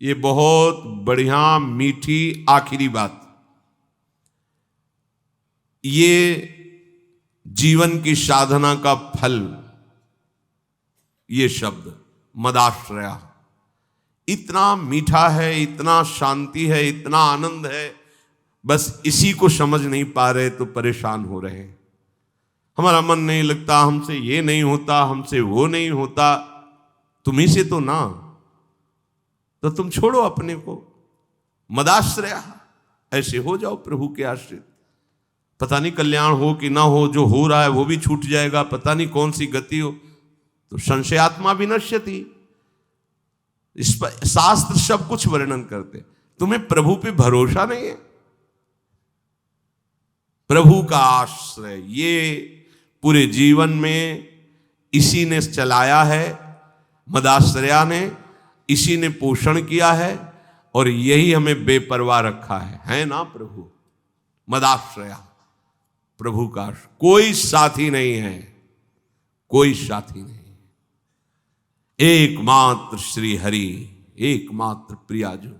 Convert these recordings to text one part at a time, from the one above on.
ये बहुत बढ़िया मीठी आखिरी बात, ये जीवन की साधना का फल, ये शब्द मदाश्रया इतना मीठा है, इतना शांति है, इतना आनंद है, बस इसी को समझ नहीं पा रहे तो परेशान हो रहे हैं। हमारा मन नहीं लगता, हमसे ये नहीं होता, हमसे वो नहीं होता, तुम्ही से तो ना, तो तुम छोड़ो अपने को, मदाश्रया ऐसे हो जाओ प्रभु के आश्रित। पता नहीं कल्याण हो कि ना हो, जो हो रहा है वो भी छूट जाएगा, पता नहीं कौन सी गति हो, तो संशयात्मा विनश्यति, इस पर शास्त्र सब कुछ वर्णन करते। तुम्हें प्रभु पे भरोसा नहीं है, प्रभु का आश्रय ये पूरे जीवन में इसी ने चलाया है, मदाश्रया ने, इसी ने पोषण किया है और यही हमें बेपरवाह रखा है ना प्रभु। मदाश्रया प्रभु का कोई साथी नहीं है, कोई साथी नहीं, एकमात्र श्री हरि, एकमात्र प्रियाजू।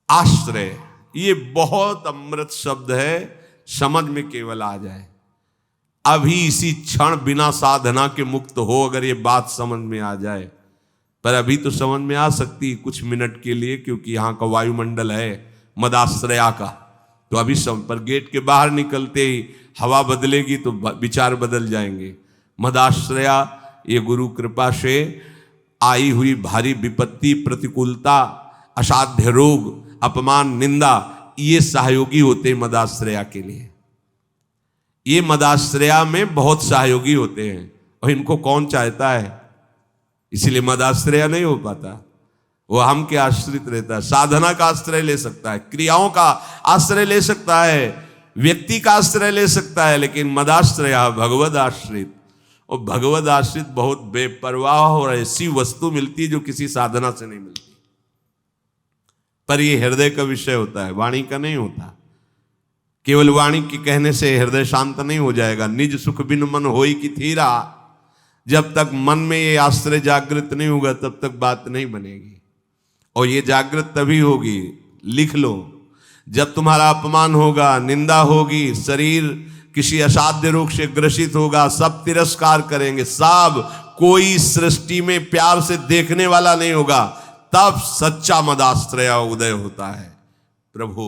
आश्रय ये बहुत अमृत शब्द है, समझ में केवल आ जाए। अभी इसी क्षण बिना साधना के मुक्त हो, अगर ये बात समझ में आ जाए, पर अभी तो समझ में आ सकती कुछ मिनट के लिए, क्योंकि यहाँ का वायुमंडल है मदाश्रया का, तो अभी सब पर गेट के बाहर निकलते ही हवा बदलेगी तो विचार बदल जाएंगे। मदाश्रया ये गुरु कृपा से आई हुई भारी विपत्ति, प्रतिकूलता, असाध्य रोग, अपमान, निंदा, ये सहयोगी होते मदाश्रया के लिए। ये मदाश्रया में बहुत सहयोगी होते हैं और इनको कौन चाहता है, इसलिए मदाश्रया नहीं हो पाता। वो हम के आश्रित रहता है, साधना का आश्रय ले सकता है, क्रियाओं का आश्रय ले सकता है, व्यक्ति का आश्रय ले सकता है, लेकिन मदाश्रया भगवद आश्रित, और भगवद आश्रित बहुत बेपरवाह और ऐसी वस्तु मिलती है जो किसी साधना से नहीं मिलती। पर ये हृदय का विषय होता है, वाणी का नहीं होता। केवल वाणी के कहने से हृदय शांत नहीं हो जाएगा। निज सुख बिन मन होई की थीरा, जब तक मन में ये आश्रय जागृत नहीं होगा तब तक बात नहीं बनेगी। और ये जागृत तभी होगी, लिख लो, जब तुम्हारा अपमान होगा, निंदा होगी, शरीर किसी असाध्य रोग से ग्रसित होगा, सब तिरस्कार करेंगे, सब, कोई सृष्टि में प्यार से देखने वाला नहीं होगा, तब सच्चा मदाश्रया उदय होता है। प्रभु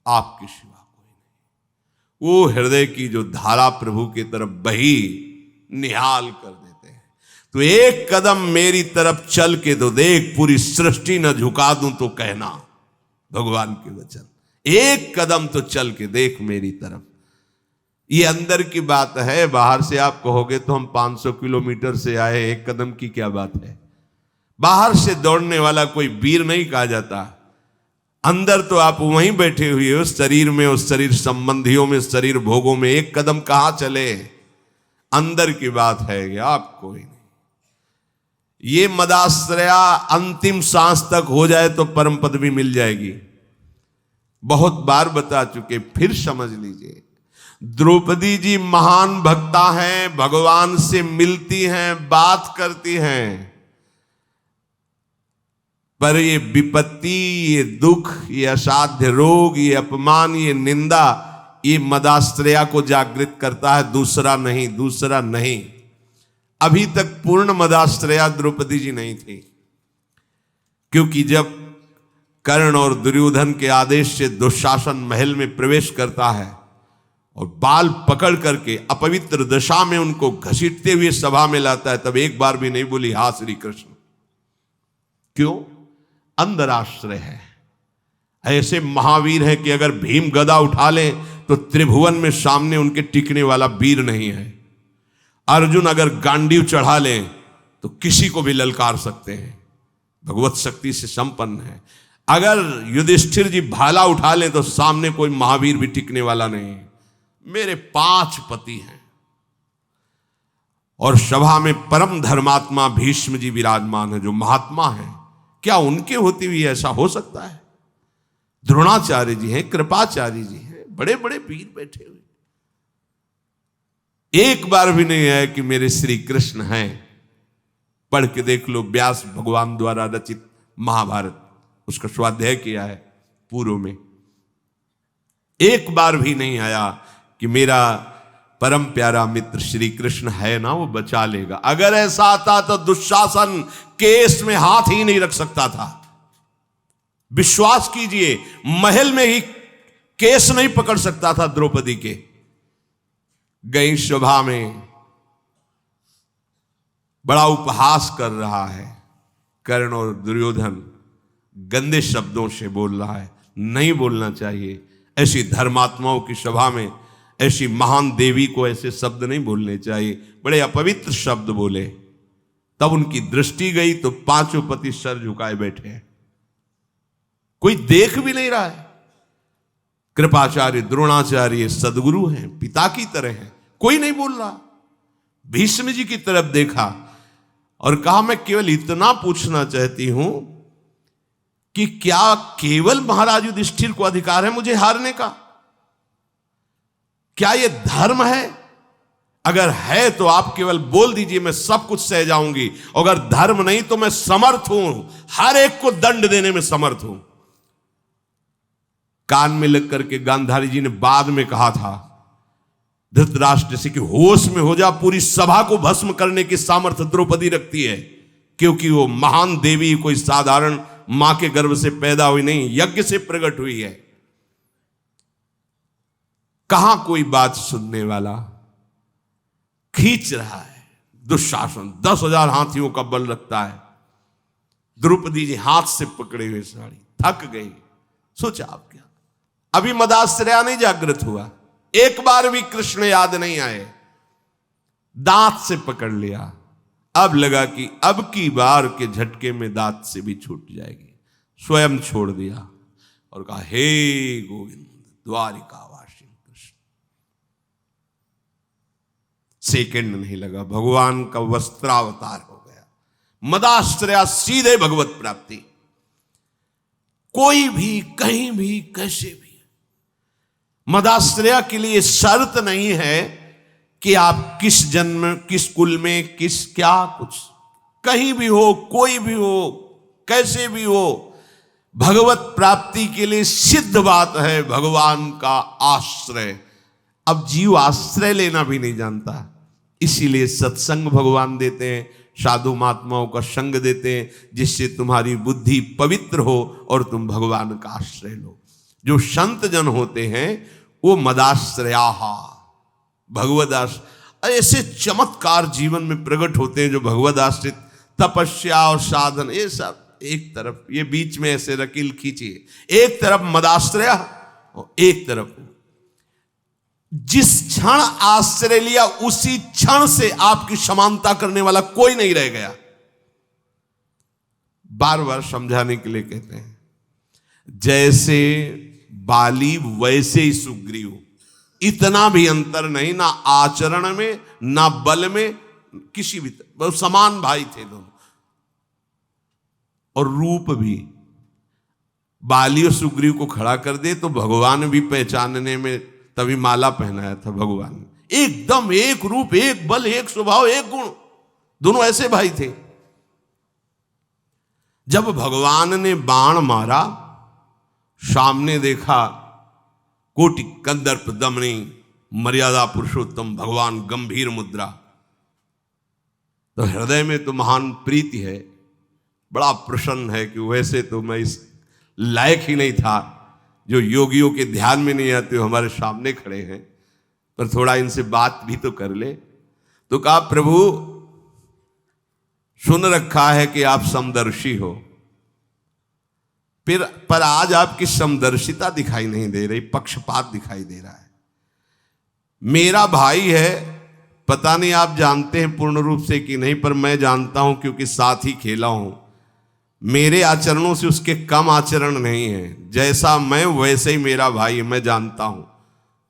आपके सिवा कोई नहीं। वो हृदय की जो धारा प्रभु की तरफ बही निहाल कर देते हैं। तो एक कदम मेरी तरफ चल के तो देख, पूरी सृष्टि न झुका दूं तो कहना, भगवान के वचन। एक कदम तो चल के देख मेरी तरफ। ये अंदर की बात है, बाहर से आप कहोगे तो हम 500 किलोमीटर से आए, एक कदम की क्या बात है। बाहर से दौड़ने वाला कोई वीर नहीं कहा जाता, अंदर तो आप वहीं बैठे हुए हो, शरीर में, उस शरीर संबंधियों में, शरीर भोगों में, एक कदम कहां चले। अंदर की बात है कि आप कोई नहीं। ये मदाश्रया अंतिम सांस तक हो जाए तो परम पद भी मिल जाएगी। बहुत बार बता चुके, फिर समझ लीजिए। द्रौपदी जी महान भक्ता हैं, भगवान से मिलती हैं, बात करती हैं, पर ये विपत्ति, ये दुख, ये असाध्य रोग, ये अपमान, ये निंदा, ये मदाश्रया को जागृत करता है, दूसरा नहीं, दूसरा नहीं। अभी तक पूर्ण मदाश्रया द्रौपदी जी नहीं थी, क्योंकि जब कर्ण और दुर्योधन के आदेश से दुशासन महल में प्रवेश करता है और बाल पकड़ करके अपवित्र दशा में उनको घसीटते हुए सभा में लाता है, तब एक बार भी नहीं बोली हा श्री कृष्ण। क्यों? अंदर आश्रय है। ऐसे महावीर है कि अगर भीम गदा उठा ले तो त्रिभुवन में सामने उनके टिकने वाला वीर नहीं है। अर्जुन अगर गांडीव चढ़ा ले तो किसी को भी ललकार सकते हैं, भगवत शक्ति से संपन्न है। अगर युधिष्ठिर जी भाला उठा ले तो सामने कोई महावीर भी टिकने वाला नहीं। मेरे 5 पति हैं और सभा में परम धर्मात्मा भीष्म जी विराजमान है, जो महात्मा है। क्या उनके होते हुए ऐसा हो सकता है? द्रोणाचार्य जी हैं, कृपाचार्य जी हैं, बड़े बड़े वीर बैठे हुए, एक बार भी नहीं है कि मेरे श्री कृष्ण हैं। पढ़ के देख लो, व्यास भगवान द्वारा रचित महाभारत, उसका स्वाध्याय किया है पूर्व में। एक बार भी नहीं आया कि मेरा परम प्यारा मित्र श्री कृष्ण है ना, वो बचा लेगा। अगर ऐसा आता तो दुशासन केस में हाथ ही नहीं रख सकता था। विश्वास कीजिए, महल में ही केस नहीं पकड़ सकता था द्रौपदी के। गई सभा में, बड़ा उपहास कर रहा है, कर्ण और दुर्योधन गंदे शब्दों से बोल रहा है। नहीं बोलना चाहिए, ऐसी धर्मात्माओं की सभा में ऐसी महान देवी को ऐसे शब्द नहीं बोलने चाहिए। बड़े अपवित्र शब्द बोले। तब उनकी दृष्टि गई तो पांचों पति सर झुकाए बैठे हैं, कोई देख भी नहीं रहा है। कृपाचार्य, द्रोणाचार्य सदगुरु हैं, पिता की तरह हैं, कोई नहीं बोल रहा। भीष्म जी की तरफ देखा और कहा, मैं केवल इतना पूछना चाहती हूं कि क्या केवल महाराज युधिष्ठिर को अधिकार है मुझे हारने का? क्या यह धर्म है? अगर है तो आप केवल बोल दीजिए, मैं सब कुछ सह जाऊंगी। अगर धर्म नहीं तो मैं समर्थ हूं, हर एक को दंड देने में समर्थ हूं। कान में लग करके गांधारी जी ने बाद में कहा था धृतराष्ट्र से कि होश में हो जा, पूरी सभा को भस्म करने की सामर्थ्य द्रौपदी रखती है, क्योंकि वो महान देवी कोई साधारण मां के गर्भ से पैदा हुई नहीं, यज्ञ से प्रकट हुई है। कहां कोई बात सुनने वाला? खींच रहा है दुशासन, 10,000 हाथियों का बल रखता है। द्रौपदी जी हाथ से पकड़े हुए साड़ी, थक गई। सोचा आप क्या, अभी मदाश्रया नहीं जागृत हुआ, एक बार भी कृष्ण याद नहीं आए, दांत से पकड़ लिया। अब लगा कि अब की बार के झटके में दांत से भी छूट जाएगी। स्वयं छोड़ दिया और कहा, हे गोविंद द्वारिका वासी कृष्ण। सेकंड नहीं लगा, भगवान का वस्त्रावतार हो गया। मदाश्रया सीधे भगवत प्राप्ति। कोई भी कहीं भी कैसे भी मदाश्रया के लिए शर्त नहीं है कि आप किस जन्म, किस कुल में, किस क्या कुछ, कहीं भी हो, कोई भी हो, कैसे भी हो, भगवत प्राप्ति के लिए सिद्ध बात है भगवान का आश्रय। अब जीव आश्रय लेना भी नहीं जानता, इसीलिए सत्संग भगवान देते हैं, साधु महात्माओं का संग देते हैं, जिससे तुम्हारी बुद्धि पवित्र हो और तुम भगवान का आश्रय लो। जो संत जन होते हैं वो मदाश्रयाहा, भगवदाश्रय, ऐसे चमत्कार जीवन में प्रकट होते हैं जो भगवदाश्रित, तपस्या और साधन, ये सब एक तरफ, ये बीच में ऐसे रकील खींचिए, एक तरफ मदाश्रया और एक तरफ जिस क्षण आश्रय लिया उसी क्षण से आपकी समानता करने वाला कोई नहीं रह गया। बार बार समझाने के लिए कहते हैं, जैसे बाली वैसे ही सुग्रीव, इतना भी अंतर नहीं, ना आचरण में ना बल में, किसी भी तरह समान भाई थे दोनों। और रूप भी, बाली और सुग्रीव को खड़ा कर दे तो भगवान भी पहचानने में, तभी माला पहनाया था भगवान ने। एकदम एक रूप, एक बल, एक स्वभाव, एक गुण, दोनों ऐसे भाई थे। जब भगवान ने बाण मारा, सामने देखा कोटि कंदर्प दमनी मर्यादा पुरुषोत्तम भगवान, गंभीर मुद्रा, तो हृदय में तो महान प्रीति है, बड़ा प्रसन्न है कि वैसे तो मैं इस लायक ही नहीं था, जो योगियों के ध्यान में नहीं आते, हमारे सामने खड़े हैं, पर थोड़ा इनसे बात भी तो कर ले। तो कहा, प्रभु सुन रखा है कि आप समदर्शी हो, पर आज आपकी समदर्शिता दिखाई नहीं दे रही, पक्षपात दिखाई दे रहा है। मेरा भाई है, पता नहीं आप जानते हैं पूर्ण रूप से कि नहीं, पर मैं जानता हूं क्योंकि साथ ही खेला हूं। मेरे आचरणों से उसके कम आचरण नहीं है, जैसा मैं वैसे ही मेरा भाई, मैं जानता हूं।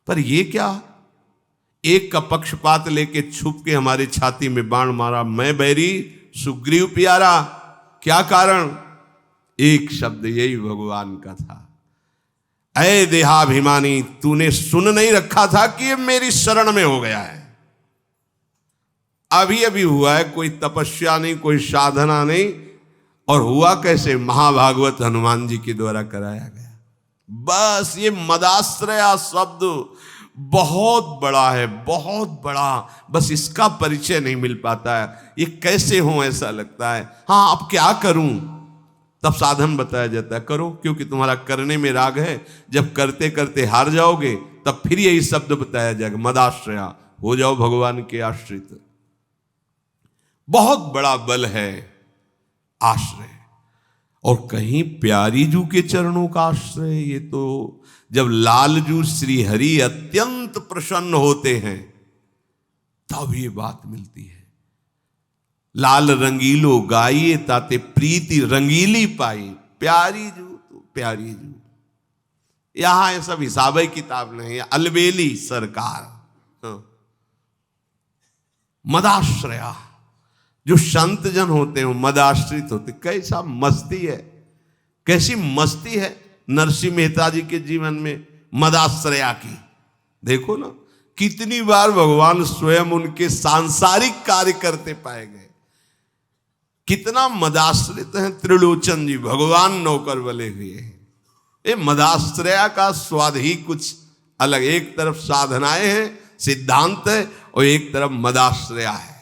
पर ये क्या, एक का पक्षपात लेके छुप के हमारी छाती में बाण मारा, मैं बैरी सुग्रीव प्यारा, क्या कारण? एक शब्द यही भगवान का था, ऐ देहाभिमानी, तूने सुन नहीं रखा था कि ये मेरी शरण में हो गया है। अभी अभी हुआ है, कोई तपस्या नहीं, कोई साधना नहीं, और हुआ कैसे? महाभागवत हनुमान जी के द्वारा कराया गया। बस ये मदाश्रया शब्द बहुत बड़ा है, बहुत बड़ा। बस इसका परिचय नहीं मिल पाता है। ये कैसे हो ऐसा लगता है। हाँ, अब क्या करूं? तब साधन बताया जाता है, करो, क्योंकि तुम्हारा करने में राग है। जब करते करते हार जाओगे तब फिर यही शब्द बताया जाएगा, मदाश्रया, हो जाओ भगवान के आश्रित। बहुत बड़ा बल है आश्रय। और कहीं प्यारी जू के चरणों का आश्रय। ये तो जब लालजू श्री हरि अत्यंत प्रसन्न होते हैं तब ये बात मिलती है। लाल रंगीलो गाइए ताते प्रीति रंगीली पाई, प्यारी जू तो प्यारी जू। यहां ये सब हिसाब किताब नहीं है, अलबेली सरकार। हाँ। मदाश्रया, जो संत जन होते हैं मदाश्रित होते। कैसा मस्ती है, कैसी मस्ती है नरसिंह मेहता जी के जीवन में मदाश्रया की। देखो ना, कितनी बार भगवान स्वयं उनके सांसारिक कार्य करते पाए गए। कितना मदाश्रित हैं त्रिलोचन जी, भगवान नौकर बने हुए हैं। ये मदाश्रया का स्वाद ही कुछ अलग। एक तरफ साधनाएं हैं, सिद्धांत है, और एक तरफ मदाश्रया है,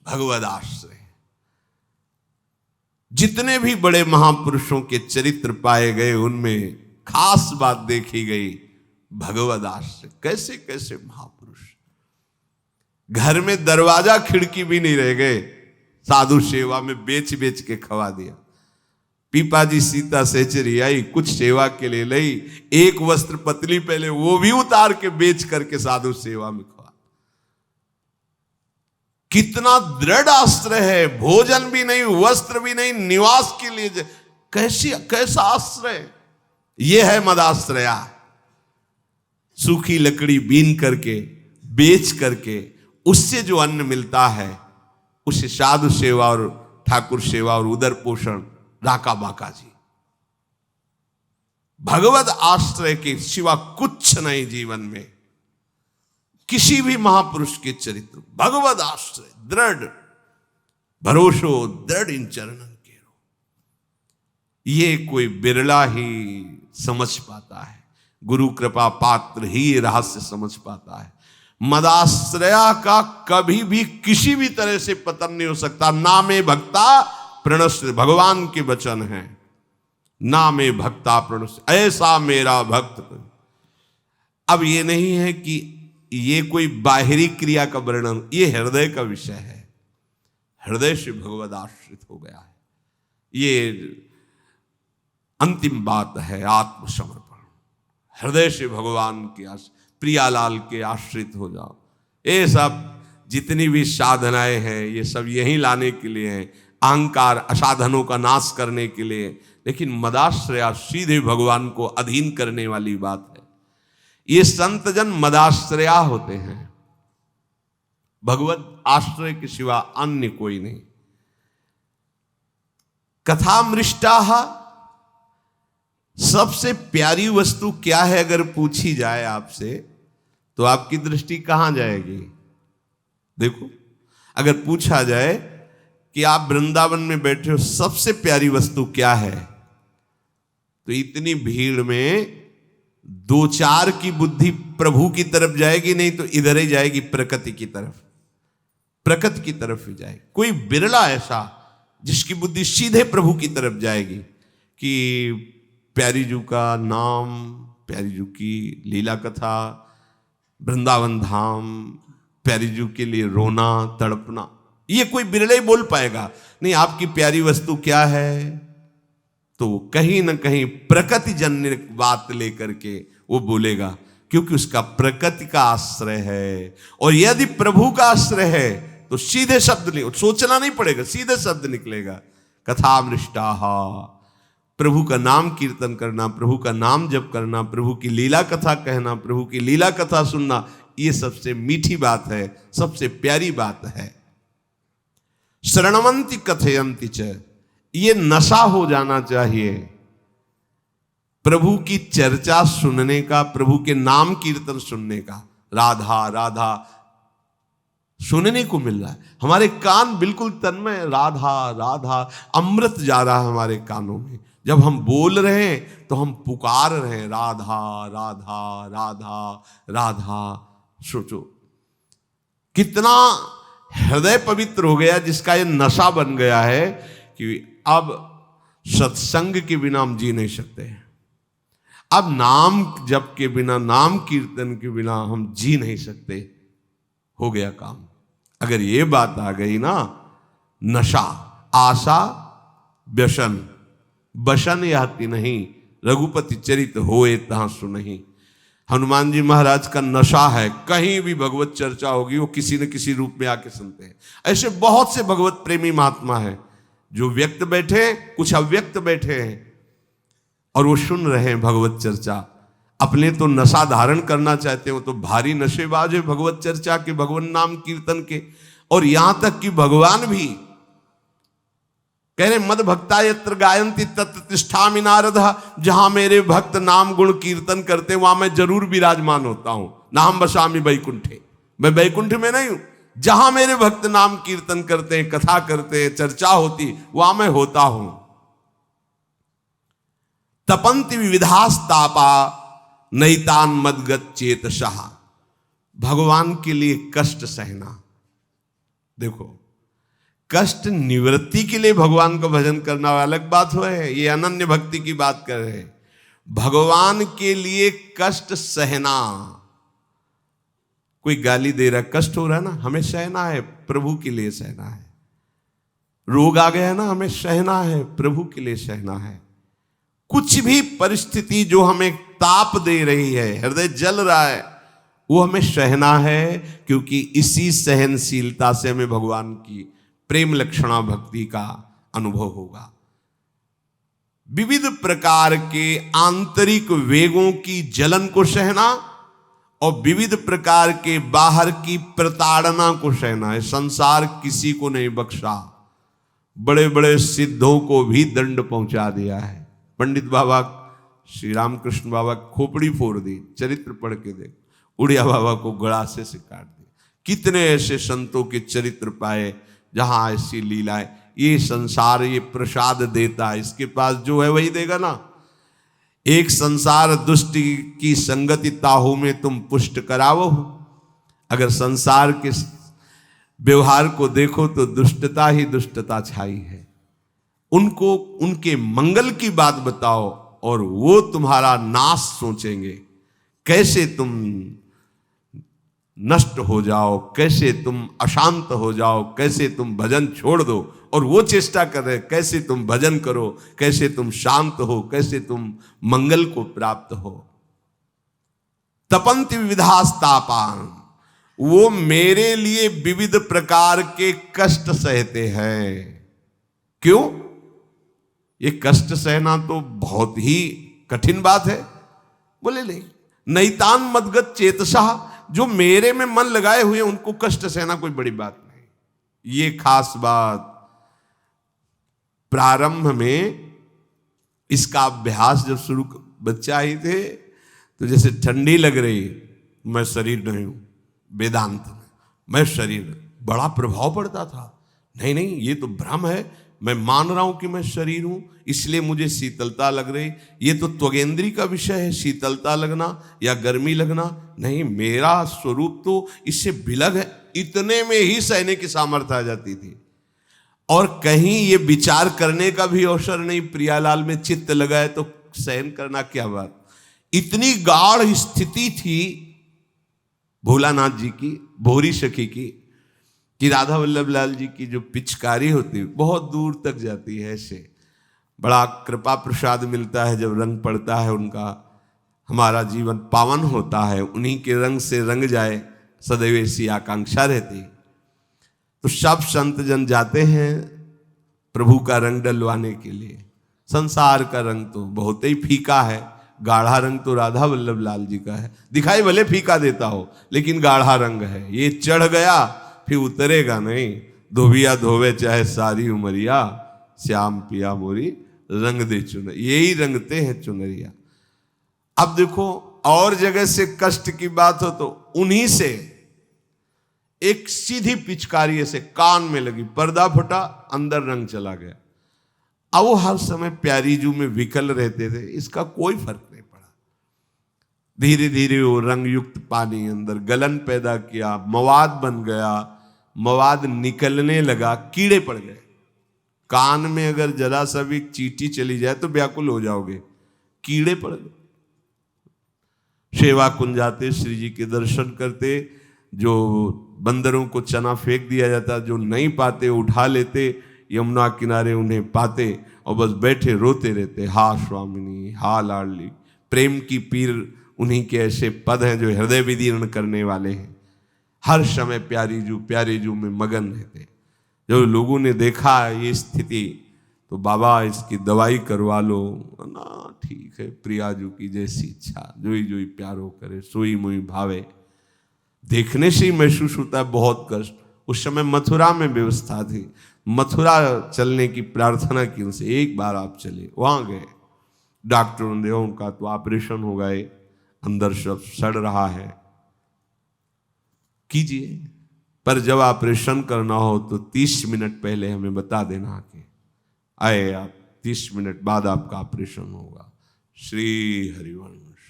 भगवद आश्रय। जितने भी बड़े महापुरुषों के चरित्र पाए गए उनमें खास बात देखी गई, भगवद आश्रय। कैसे कैसे महापुरुष, घर में दरवाजा खिड़की भी नहीं रह गए, साधु सेवा में बेच बेच के खवा दिया। पीपाजी सीता सेचरी आई, कुछ सेवा के लिए लाई, एक वस्त्र पतली पहले वो भी उतार के बेच करके साधु सेवा में खवा। कितना दृढ़ आश्रय है, भोजन भी नहीं, वस्त्र भी नहीं, निवास के लिए कैसा आश्रय। यह है मदाश्रया। सूखी लकड़ी बीन करके, बेच करके, उससे जो अन्न मिलता है उसे साधु सेवा और ठाकुर सेवा और उदर पोषण राका बाका जी। भगवत आश्रय के सिवा कुछ नहीं जीवन में। किसी भी महापुरुष के चरित्र, भगवत आश्रय, दृढ़ भरोसो दृढ़ इन चरणन के रो। ये कोई बिरला ही समझ पाता है, गुरु कृपा पात्र ही रहस्य समझ पाता है। मदाश्रया का कभी भी किसी भी तरह से पतन नहीं हो सकता। नामे भक्ता प्रणश्य, भगवान के वचन है, नामे भक्ता प्रणश्य, ऐसा मेरा भक्त। अब ये नहीं है कि ये कोई बाहरी क्रिया का वर्णन, ये हृदय का विषय है। हृदय से भगवद आश्रित हो गया है, ये अंतिम बात है। आत्मसमर्पण, हृदय से भगवान के प्रियालाल के आश्रित हो जाओ। ये सब जितनी भी साधनाएं हैं ये सब यही लाने के लिए हैं, अहंकार असाधनों का नाश करने के लिए। लेकिन मदाश्रया सीधे भगवान को अधीन करने वाली बात है। ये संतजन मदाश्रया होते हैं, भगवत आश्रय के सिवा अन्य कोई नहीं। कथामृष्टाः, सबसे प्यारी वस्तु क्या है अगर पूछी जाए आपसे तो आपकी दृष्टि कहां जाएगी? देखो, अगर पूछा जाए कि आप वृंदावन में बैठे हो, सबसे प्यारी वस्तु क्या है, तो इतनी भीड़ में दो चार की बुद्धि प्रभु की तरफ जाएगी, नहीं तो इधर ही जाएगी, प्रकृति की तरफ, प्रकृति की तरफ ही जाएगी। कोई बिरला ऐसा जिसकी बुद्धि सीधे प्रभु की तरफ जाएगी कि प्यारी जू का नाम, प्यारी जू की लीला कथा, वृंदावन धाम, प्यारी जू के लिए रोना तड़पना, ये कोई बिरले ही बोल पाएगा। नहीं, आपकी प्यारी वस्तु क्या है, तो कहीं ना कहीं प्रकृति जन्य बात लेकर के वो बोलेगा, क्योंकि उसका प्रकृति का आश्रय है। और यदि प्रभु का आश्रय है तो सीधे शब्द नहीं, सोचना नहीं पड़ेगा, सीधे शब्द निकलेगा। कथामृष्टाः, प्रभु का नाम कीर्तन करना, प्रभु का नाम जप करना, प्रभु की लीला कथा कहना, प्रभु की लीला कथा सुनना, ये सबसे मीठी बात है, सबसे प्यारी बात है। शरणवंती कथयंती च, ये नशा हो जाना चाहिए प्रभु की चर्चा सुनने का, प्रभु के नाम कीर्तन सुनने का। राधा राधा सुनने को मिल रहा है, हमारे कान बिल्कुल तन्मय, राधा राधा, अमृत जा रहा है हमारे कानों में। जब हम बोल रहे हैं तो हम पुकार रहे हैं, राधा राधा राधा राधा। सोचो कितना हृदय पवित्र हो गया, जिसका ये नशा बन गया है कि अब सत्संग के बिना हम जी नहीं सकते, अब नाम जप के बिना, नाम कीर्तन के बिना हम जी नहीं सकते। हो गया काम। अगर ये बात आ गई ना, नशा, आशा, व्यसन, बसन याति नहीं, रघुपति चरित होए तहां सुनहि। हनुमान जी महाराज का नशा है, कहीं भी भगवत चर्चा होगी वो किसी न किसी रूप में आके सुनते हैं। ऐसे बहुत से भगवत प्रेमी महात्मा हैं जो व्यक्त बैठे, कुछ अव्यक्त बैठे हैं और वो सुन रहे हैं भगवत चर्चा। अपने तो नशा धारण करना चाहते हो तो भारी नशेबाज है भगवत चर्चा के, भगवान नाम कीर्तन के। और यहां तक कि भगवान भी कह रहे मद भक्ता यत्र गायन्ति तत्र तिष्ठामि नारद, जहां मेरे भक्त नाम गुण कीर्तन करते वहां मैं जरूर विराजमान होता हूं। नाम बसामि वैकुंठे, मैं वैकुंठ में नहीं हूं, जहां मेरे भक्त नाम कीर्तन करते हैं, कथा करते हैं, चर्चा होती, वहां मैं होता हूं। तपंति विविधास्तापा नैतान मदगत चेतसः, भगवान के लिए कष्ट सहना। देखो, कष्ट निवृत्ति के लिए भगवान का भजन करना अलग बात है, ये अनन्य भक्ति की बात कर रहे हैं। भगवान के लिए कष्ट सहना, कोई गाली दे रहा है, कष्ट हो रहा है ना, हमें सहना है, प्रभु के लिए सहना है। रोग आ गया है ना, हमें सहना है, प्रभु के लिए सहना है। कुछ भी परिस्थिति जो हमें ताप दे रही है, हृदय जल रहा है, वो हमें सहना है, क्योंकि इसी सहनशीलता से हमें भगवान की प्रेम लक्षणा भक्ति का अनुभव होगा। विविध प्रकार के आंतरिक वेगों की जलन को सहना और विविध प्रकार के बाहर की प्रताड़ना को सहना है। संसार किसी को नहीं बख्शा, बड़े बड़े सिद्धों को भी दंड पहुंचा दिया है। पंडित बाबा श्री रामकृष्ण बाबा खोपड़ी फोड़ दी, चरित्र पढ़ के देख, उड़िया बाबा को गड़ासे से काट दिया। कितने ऐसे संतों के चरित्र पाए जहां ऐसी लीलाएं। ये संसार ये प्रसाद देता है, इसके पास जो है वही देगा ना। एक संसार दुष्ट की संगति ताहू में तुम पुष्ट करावो। अगर संसार के व्यवहार को देखो तो दुष्टता ही दुष्टता छाई है। उनको उनके मंगल की बात बताओ और वो तुम्हारा नाश सोचेंगे, कैसे तुम नष्ट हो जाओ, कैसे तुम अशांत हो जाओ, कैसे तुम भजन छोड़ दो, और वो चेष्टा कर रहे कैसे तुम भजन करो, कैसे तुम शांत हो, कैसे तुम मंगल को प्राप्त हो। तपंति विविधास्तापान, वो मेरे लिए विविध प्रकार के कष्ट सहते हैं। क्यों? ये कष्ट सहना तो बहुत ही कठिन बात है। बोले नहीं, नैतान मदगत चेतसः, जो मेरे में मन लगाए हुए उनको कष्ट सहना कोई बड़ी बात नहीं। ये खास बात प्रारंभ में इसका अभ्यास जब शुरू बच्चा ही थे तो जैसे ठंडी लग रही, मैं शरीर नहीं हूं, वेदांत में मैं शरीर, बड़ा प्रभाव पड़ता था। नहीं नहीं, ये तो भ्रम है, मैं मान रहा हूं कि मैं शरीर हूं, इसलिए मुझे शीतलता लग रही। ये तो त्वगेंद्री का विषय है, शीतलता लगना या गर्मी लगना। नहीं, मेरा स्वरूप तो इससे विलग है। इतने में ही सहने की सामर्थ्य आ जाती थी, और कहीं ये विचार करने का भी अवसर नहीं। प्रियालाल में चित्त लगाए तो सहन करना क्या बात। इतनी गाढ़ स्थिति थी भोलानाथ जी की, भोरी सखी की, कि राधा वल्लभ लाल जी की जो पिचकारी होती है बहुत दूर तक जाती है। ऐसे बड़ा कृपा प्रसाद मिलता है जब रंग पड़ता है उनका, हमारा जीवन पावन होता है। उन्हीं के रंग से रंग जाए सदैव ऐसी आकांक्षा रहती। तो सब संत जन जाते हैं प्रभु का रंग डलवाने के लिए। संसार का रंग तो बहुत ही फीका है, गाढ़ा रंग तो राधा वल्लभ लाल जी का है। दिखाई भले फीका देता हो लेकिन गाढ़ा रंग है। ये चढ़ गया फिर उतरेगा नहीं। धोबिया धोवे चाहे सारी उमरिया, श्याम पिया मोरी रंग दे चुनर, यही रंगते हैं चुनरिया। अब देखो, और जगह से कष्ट की बात हो तो उन्हीं से एक सीधी पिचकारी ऐसे कान में लगी, पर्दा फटा, अंदर रंग चला गया। अब वो हर समय प्यारी जू में विकल रहते थे, इसका कोई फर्क नहीं पड़ा। धीरे धीरे वो रंग युक्त पानी अंदर गलन पैदा किया, मवाद बन गया, मवाद निकलने लगा, कीड़े पड़ गए। कान में अगर जरा सा भी चींटी चली जाए तो व्याकुल हो जाओगे, कीड़े पड़ गए। सेवा कुंज जाते, श्री जी के दर्शन करते, जो बंदरों को चना फेंक दिया जाता, जो नहीं पाते उठा लेते, यमुना किनारे उन्हें पाते और बस बैठे रोते रहते, हा स्वामिनी, हा लाडली। प्रेम की पीर उन्हीं के ऐसे पद हैं जो हृदय विदीर्ण करने वाले हैं। हर समय प्यारी जू में मगन रहते। जो लोगों ने देखा ये स्थिति तो बाबा इसकी दवाई करवा लो ना, ठीक है, प्रियाजू की जैसी इच्छा, जोई प्यारो करे सोई मोई भावे। देखने से ही महसूस होता है बहुत कष्ट। उस समय मथुरा में व्यवस्था थी, मथुरा चलने की प्रार्थना की उनसे, एक बार आप चले। वहां गए, डॉक्टरों ने उनका तो ऑपरेशन हो गए, अंदर सब सड़ रहा है, कीजिए, पर जब ऑपरेशन करना हो तो 30 मिनट पहले हमें बता देना कि आए आप, 30 मिनट बाद आपका ऑपरेशन होगा। श्री हरिवंश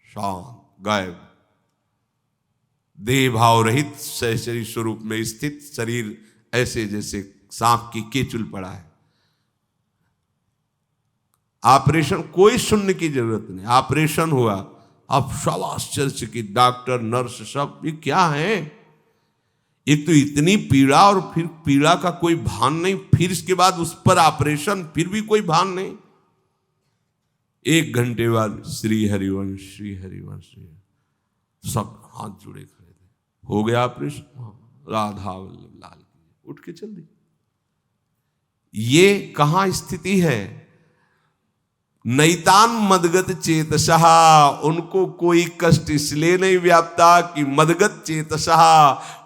शांत, गायब, देह भाव रहित सहचरी स्वरूप में स्थित, शरीर ऐसे जैसे सांप की केचुल पड़ा है। ऑपरेशन, कोई सुनने की जरूरत नहीं, ऑपरेशन हुआ। अब सब आश्चर्यचकित, डॉक्टर नर्स सब, ये क्या है? एक तो इतनी पीड़ा और फिर पीड़ा का कोई भान नहीं, फिर इसके बाद उस पर ऑपरेशन, फिर भी कोई भान नहीं। 1 घंटे बाद श्री हरिवंश सब हाथ जुड़े खड़े थे, हो गया ऑपरेशन, राधा वल्लभ लाल की, उठ के चल दी। ये कहां स्थिति है? नैतान मदगत चेतसः, उनको कोई कष्ट इसलिए नहीं व्याप्ता कि मदगत चेतसः,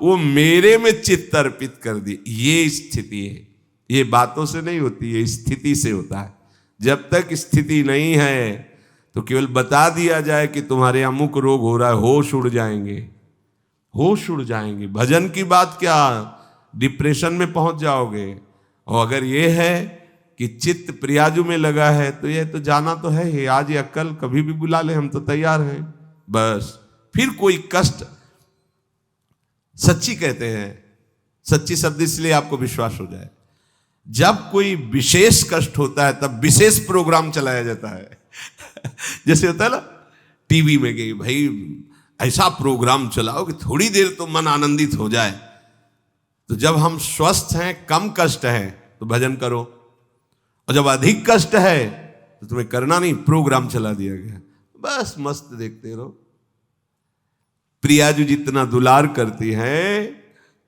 वो मेरे में चित्त अर्पित कर दी। ये स्थिति है, ये बातों से नहीं होती है, स्थिति से होता है। जब तक स्थिति नहीं है तो केवल बता दिया जाए कि तुम्हारे अमुक रोग हो रहा है, होश उड़ जाएंगे, होश उड़ जाएंगे। भजन की बात क्या, डिप्रेशन में पहुंच जाओगे। और अगर ये है कि चित्त प्रियाजू में लगा है तो यह तो जाना तो है ही, आज या कल कभी भी बुला ले, हम तो तैयार हैं। बस फिर कोई कष्ट, सच्ची कहते हैं, सच्ची शब्द इसलिए आपको विश्वास हो जाए, जब कोई विशेष कष्ट होता है तब विशेष प्रोग्राम चलाया जाता है। जैसे होता है ना टीवी में कि भाई ऐसा प्रोग्राम चलाओ कि थोड़ी देर तो मन आनंदित हो जाए। तो जब हम स्वस्थ हैं, कम कष्ट है तो भजन करो, और जब अधिक कष्ट है तो तुम्हें करना नहीं, प्रोग्राम चला दिया गया, बस मस्त देखते रहो। प्रियाजू जितना दुलार करती हैं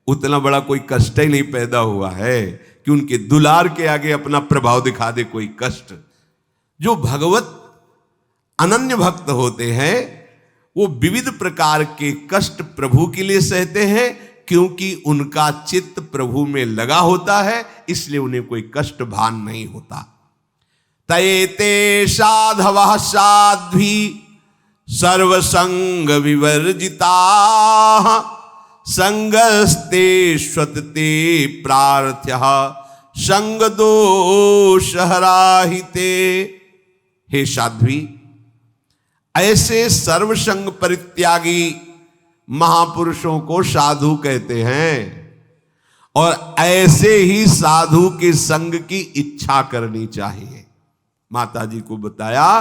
उतना बड़ा कोई कष्ट ही नहीं पैदा हुआ है कि उनके दुलार के आगे अपना प्रभाव दिखा दे कोई कष्ट। जो भगवत अनन्य भक्त होते हैं वो विविध प्रकार के कष्ट प्रभु के लिए सहते हैं, क्योंकि उनका चित्त प्रभु में लगा होता है, इसलिए उन्हें कोई कष्ट भान नहीं होता। तयेते साधवः साध्वी सर्वसंग विवर्जिता, संगस्ते स्वतते प्रार्थ्यः संग दोष हराहिते। हे साध्वी, ऐसे सर्वसंग परित्यागी महापुरुषों को साधु कहते हैं, और ऐसे ही साधु के संग की इच्छा करनी चाहिए। माता जी को बताया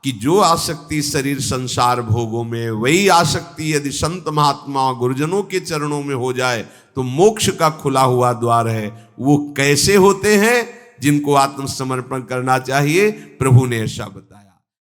कि जो आसक्ति शरीर संसार भोगों में, वही आसक्ति यदि संत महात्मा गुरुजनों के चरणों में हो जाए तो मोक्ष का खुला हुआ द्वार है। वो कैसे होते हैं? जिनको आत्मसमर्पण करना चाहिए, प्रभु ने ऐसा बताया।